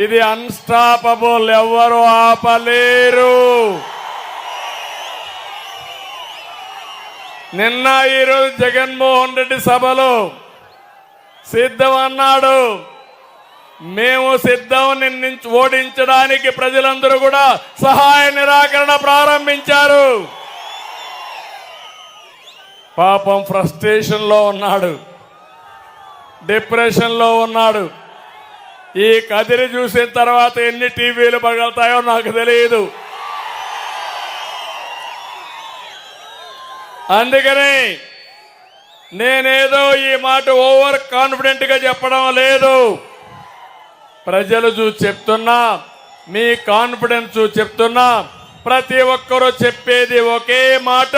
ఇది అన్స్టాపబుల్, ఎవరు ఆపలేరు. నిన్న ఈరోజు జగన్మోహన్ రెడ్డి సభలో సిద్ధం అన్నాడు. మేము సిద్ధం, నిన్ను ఓడించడానికి ప్రజలందరూ కూడా సహాయ నిరాకరణ ప్రారంభించారు. పాపం ఫ్రస్ట్రేషన్ లో ఉన్నాడు, డిప్రెషన్ లో ఉన్నాడు. ఈ కదిరి చూసిన తర్వాత ఎన్ని టీవీలు పగలుతాయో నాకు తెలియదు. అందుకని నేనేదో ఈ మాట ఓవర్ కాన్ఫిడెంట్ గా చెప్పడం లేదు. ప్రజలు చూసి చెప్తున్నా, మీ కాన్ఫిడెన్స్ చూసి చెప్తున్నా. ప్రతి ఒక్కరూ చెప్పేది ఒకే మాట,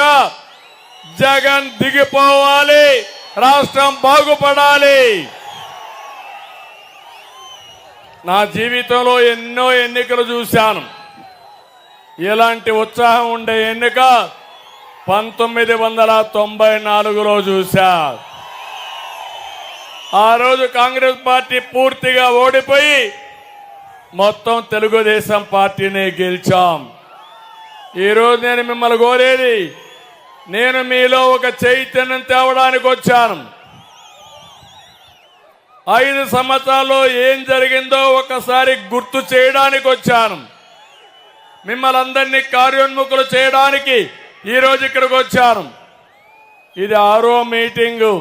జగన్ దిగిపోవాలి, రాష్ట్రం బాగుపడాలి. నా జీవితంలో ఎన్నో ఎన్నికలు చూశాను. ఇలాంటి ఉత్సాహం ఉండే ఎన్నిక 1994లో చూశా. ఆ రోజు కాంగ్రెస్ పార్టీ పూర్తిగా ఓడిపోయి మొత్తం తెలుగుదేశం పార్టీని గెలిచాం. ఈరోజు నేను మిమ్మల్ని కోరేది, నేను మీలో ఒక చైతన్యం తేవడానికి వచ్చాను. 5 సంవత్సరాల్లో ఏం జరిగిందో ఒకసారి గుర్తు చేయడానికి వచ్చాను. మిమ్మల్ని అందరినీ కార్యోన్ముఖులు చేయడానికి ఈరోజు ఇక్కడికి వచ్చాను. ఇది 6వ మీటింగు.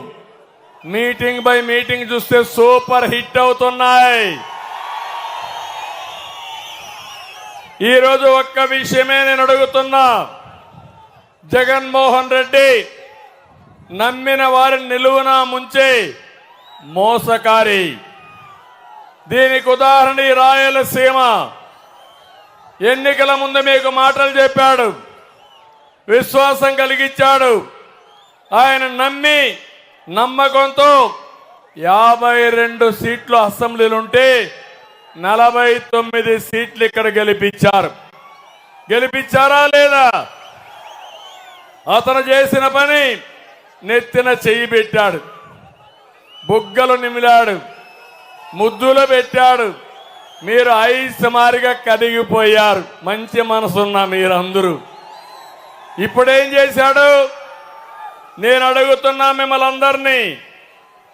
మీటింగ్ బై మీటింగ్ చూస్తే సూపర్ హిట్ అవుతున్నాయి. ఈరోజు ఒక్క విషయమే నేను అడుగుతున్నా. జగన్మోహన్ రెడ్డి నమ్మిన వారిని నిలువున ముంచే మోసకారి. దీనికి ఉదాహరణ ఈ రాయలసీమ. ఎన్నికల ముందు మీకు మాటలు చెప్పాడు, విశ్వాసం కలిగించాడు. ఆయన నమ్మి నమ్మకంతో 52 సీట్లు అసెంబ్లీలుంటే 49 సీట్లు ఇక్కడ గెలిపించారు. గెలిపించారా లేదా? అతను చేసిన పని నెత్తిన చెయ్యి పెట్టాడు, బుగ్గలు నిమిలాడు, ముద్దులు పెట్టాడు. మీరు ఐస్ మారిగా కదిగిపోయారు. మంచి మనసున్న మీరందరూ. ఇప్పుడేం చేశాడు? నేను అడుగుతున్నా మిమ్మల్ని అందరినీ,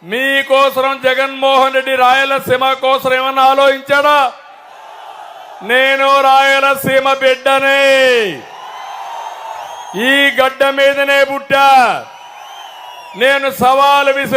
మీకోసం జగన్మోహన్ రెడ్డి రాయలసీమ కోసం ఏమన్నా ఆలోచించాడా? నేను రాయలసీమ బిడ్డనే, ఈ గడ్డ మీదనే పుట్టా. నేను సవాలు విసిరు